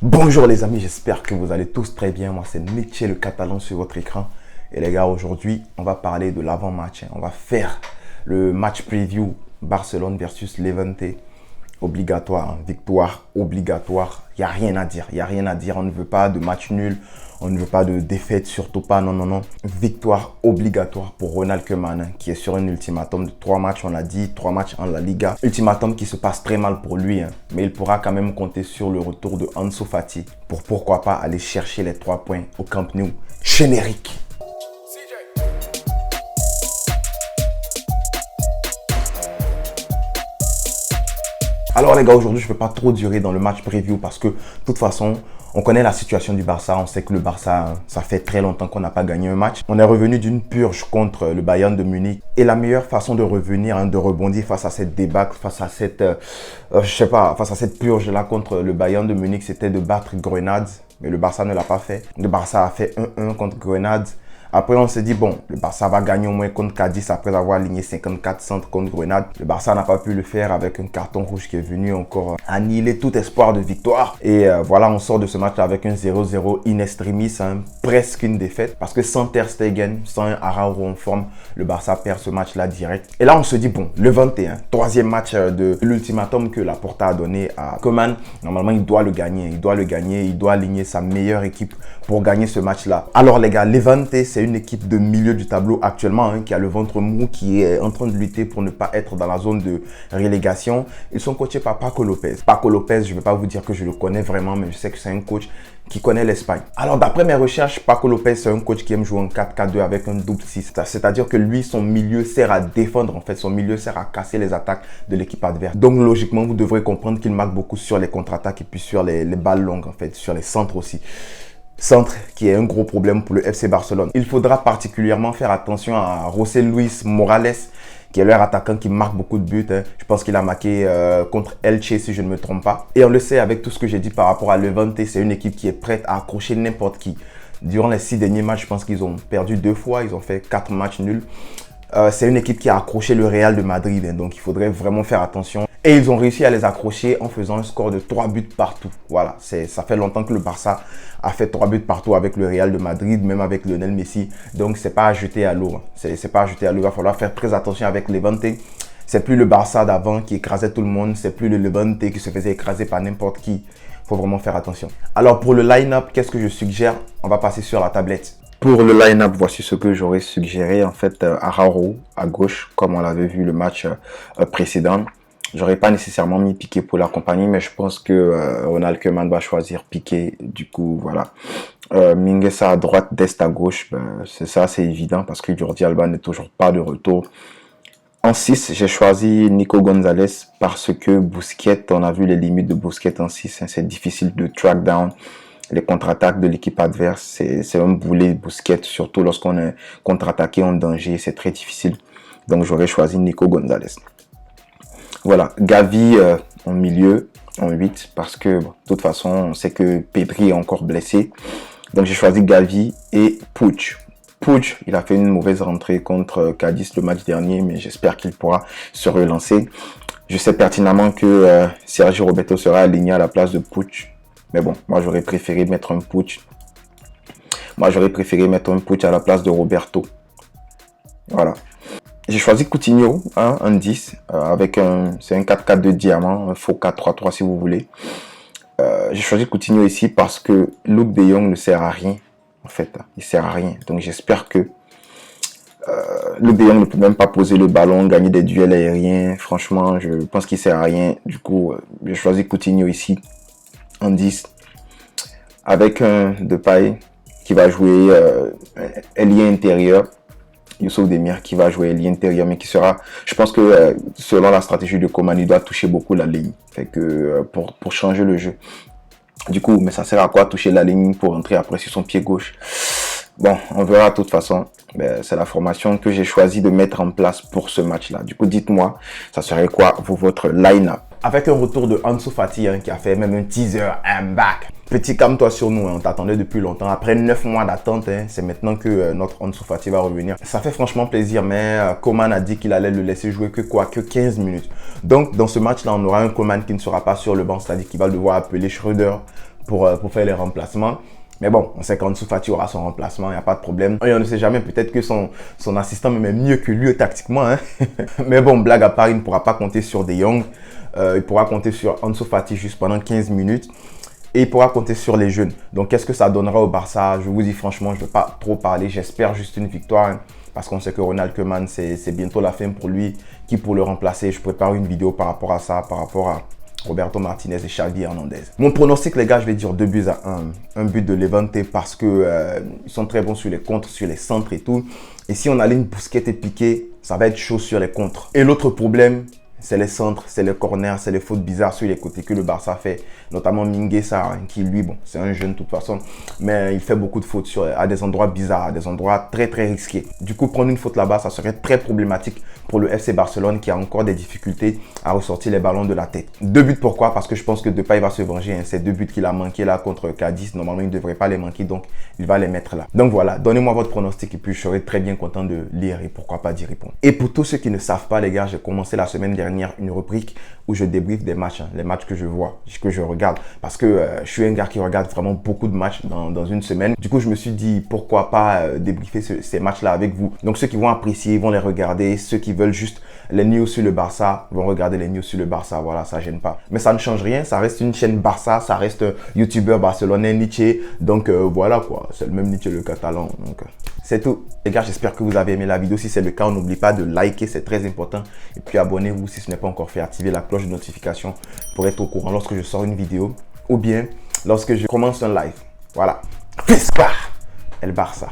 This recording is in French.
Bonjour les amis, j'espère que vous allez tous très bien. Moi c'est Mitchell le Catalan sur votre écran. Et les gars, aujourd'hui on va parler de l'avant-match. On va faire le match preview Barcelone versus Levante. Obligatoire, victoire obligatoire. Il n'y a rien à dire, il n'y a rien à dire. On ne veut pas de match nul, on ne veut pas de défaite, surtout pas, non, non, non. Victoire obligatoire pour Ronald Koeman qui est sur un ultimatum de 3 matchs, on l'a dit, 3 matchs en La Liga. Ultimatum qui se passe très mal pour lui, mais il pourra quand même compter sur le retour de Ansu Fati pour pourquoi pas aller chercher les 3 points au Camp Nou. Générique. Alors les gars, aujourd'hui je ne vais pas trop durer dans le match preview parce que de toute façon, on connaît la situation du Barça. On sait que le Barça, ça fait très longtemps qu'on n'a pas gagné un match. On est revenu d'une purge contre le Bayern de Munich. Et la meilleure façon de revenir, de rebondir face à cette débâcle, face à cette, face à cette purge-là contre le Bayern de Munich, c'était de battre Grenade. Mais le Barça ne l'a pas fait. Le Barça a fait 1-1 contre Grenade. Après, on s'est dit, bon, le Barça va gagner au moins contre Cadiz après avoir aligné 54 centres contre Grenade. Le Barça n'a pas pu le faire avec un carton rouge qui est venu encore annihiler tout espoir de victoire. Et voilà, on sort de ce match avec un 0-0 in extremis, presque une défaite. Parce que sans Ter Stegen, sans un Araujo en forme, le Barça perd ce match-là direct. Et là, on se dit, bon, le 21, troisième match de l'ultimatum que Laporta a donné à Koeman. Normalement, il doit le gagner, il doit aligner sa meilleure équipe pour gagner ce match-là. Alors les gars, Levante, c'est une équipe de milieu du tableau actuellement qui a le ventre mou, qui est en train de lutter pour ne pas être dans la zone de relégation. Ils sont coachés par Paco Lopez. Paco Lopez, je ne vais pas vous dire que je le connais vraiment, mais je sais que c'est un coach qui connaît l'Espagne. Alors d'après mes recherches, Paco Lopez, c'est un coach qui aime jouer en 4-4-2 avec un double 6. C'est-à-dire que lui, son milieu sert à défendre en fait. Son milieu sert à casser les attaques de l'équipe adverse. Donc logiquement, vous devrez comprendre qu'il marque beaucoup sur les contre-attaques et puis sur les balles longues en fait, sur les centres aussi. Centre qui est un gros problème pour le FC Barcelone. Il faudra particulièrement faire attention à José Luis Morales, qui est leur attaquant qui marque beaucoup de buts. Je pense qu'il a marqué contre Elche si je ne me trompe pas. Et on le sait avec tout ce que j'ai dit par rapport à Levante, c'est une équipe qui est prête à accrocher n'importe qui. Durant les 6 derniers matchs, je pense qu'ils ont perdu 2 fois, ils ont fait 4 matchs nuls. C'est une équipe qui a accroché le Real de Madrid, donc il faudrait vraiment faire attention. Et ils ont réussi à les accrocher en faisant un score de 3 buts partout. Voilà, ça fait longtemps que le Barça a fait 3 buts partout avec le Real de Madrid, même avec Lionel Messi. Donc c'est pas à jeter à l'eau. C'est pas à jeter à l'eau. Il va falloir faire très attention avec Levante. C'est plus le Barça d'avant qui écrasait tout le monde. C'est plus le Levante qui se faisait écraser par n'importe qui. Il faut vraiment faire attention. Alors pour le line-up, qu'est-ce que je suggère? On va passer sur la tablette. Pour le line-up, voici ce que j'aurais suggéré. En fait, Araujo à gauche, comme on l'avait vu le match précédent. J'aurais pas nécessairement mis Piqué pour l'accompagner, mais je pense que Ronald Koeman va choisir Piqué. Du coup, voilà. Mingueza à droite, Dest à gauche. Ben, c'est ça, c'est évident parce que Jordi Alba n'est toujours pas de retour. En 6, j'ai choisi Nico Gonzalez parce que Busquets, on a vu les limites de Busquets en 6. C'est difficile de track down les contre-attaques de l'équipe adverse. C'est un boulet Busquets, surtout lorsqu'on est contre-attaqué en danger. C'est très difficile. Donc, j'aurais choisi Nico Gonzalez. Voilà, Gavi en milieu, en 8, parce que bon, de toute façon, on sait que Pedri est encore blessé. Donc j'ai choisi Gavi et Puig. Puig, il a fait une mauvaise rentrée contre Cadiz le match dernier, mais j'espère qu'il pourra se relancer. Je sais pertinemment que Sergio Roberto sera aligné à la place de Puig. Mais bon, moi j'aurais préféré mettre un Puig. À la place de Roberto. Voilà. J'ai choisi Coutinho, un 10, c'est un 4-4-2 diamant, un faux 4-3-3 si vous voulez. J'ai choisi Coutinho ici parce que Luuk de Jong ne sert à rien, en fait. Il sert à rien. Donc j'espère que Luuk de Jong ne peut même pas poser le ballon, gagner des duels aériens. Franchement, je pense qu'il sert à rien. Du coup, j'ai choisi Coutinho ici, en 10, avec un Depay qui va jouer ailier intérieur. Youssouf Demir qui va jouer l'intérieur, mais qui sera, je pense que selon la stratégie de Koeman, il doit toucher beaucoup la ligne, fait que pour changer le jeu. Du coup, mais ça sert à quoi toucher la ligne pour entrer après sur son pied gauche? Bon, on verra de toute façon. C'est la formation que j'ai choisi de mettre en place pour ce match-là. Du coup, dites-moi, ça serait quoi votre line-up? Avec un retour de Ansu Fati qui a fait même un teaser, I'm back. Petit calme-toi sur nous, on t'attendait depuis longtemps. Après 9 mois d'attente, c'est maintenant que notre Ansu Fati va revenir. Ça fait franchement plaisir, mais Koeman a dit qu'il allait le laisser jouer que 15 minutes. Donc, dans ce match-là, on aura un Koeman qui ne sera pas sur le banc, c'est-à-dire qu'il va devoir appeler Schreuder pour faire les remplacements. Mais bon, on sait qu'Ansu Fati aura son remplacement, il n'y a pas de problème. Et on ne sait jamais, peut-être que son assistant est mieux que lui tactiquement. Hein. Mais bon, blague à part, il ne pourra pas compter sur De Jong. Il pourra compter sur Ansu Fati juste pendant 15 minutes. Et il pourra compter sur les jeunes. Donc, qu'est-ce que ça donnera au Barça? Je vous dis franchement, je ne veux pas trop parler. J'espère juste une victoire. Hein, parce qu'on sait que Ronald Koeman, c'est bientôt la fin pour lui. Qui pour le remplacer? Je prépare une vidéo par rapport à ça, par rapport à Roberto Martinez et Xavi Hernandez. Mon pronostic, les gars, je vais dire 2-1. Un but de Levante parce que ils sont très bons sur les contres, sur les centres et tout. Et si on a une Busquets et Piqué, ça va être chaud sur les contres. Et l'autre problème, c'est les centres, c'est les corners, c'est les fautes bizarres sur les côtés que le Barça fait. Notamment Mingueza, hein, qui lui, bon, c'est un jeune de toute façon, mais il fait beaucoup de fautes à des endroits bizarres, à des endroits très risqués. Du coup, prendre une faute là-bas, ça serait très problématique pour le FC Barcelone qui a encore des difficultés à ressortir les ballons de la tête. 2 buts, pourquoi? Parce que je pense que Depay va se venger. Hein. Ces 2 buts qu'il a manqué là contre Cadiz, normalement, il ne devrait pas les manquer, donc il va les mettre là. Donc voilà, donnez-moi votre pronostic et puis je serai très bien content de lire et pourquoi pas d'y répondre. Et pour tous ceux qui ne savent pas, les gars, j'ai commencé la semaine dernière une rubrique où je débriefe des matchs, hein, les matchs que je vois, que je regarde. Parce que je suis un gars qui regarde vraiment beaucoup de matchs dans une semaine. Du coup, je me suis dit, pourquoi pas débriefer ces matchs-là avec vous. Donc, ceux qui vont apprécier, vont les regarder. Ceux qui veulent juste les news sur le Barça, vont regarder les news sur le Barça. Voilà, ça gêne pas. Mais ça ne change rien. Ça reste une chaîne Barça. Ça reste un YouTuber barcelonais, Nietzsche. Donc, voilà quoi. C'est le même Nietzsche, le catalan. Donc, c'est tout. Les gars, j'espère que vous avez aimé la vidéo. Si c'est le cas, n'oubliez pas de liker. C'est très important. Et puis, abonnez-vous si ce n'est pas encore fait. Activez la cloche de notification pour être au courant lorsque je sors une vidéo ou bien lorsque je commence un live. Voilà. Fisca, El Barça.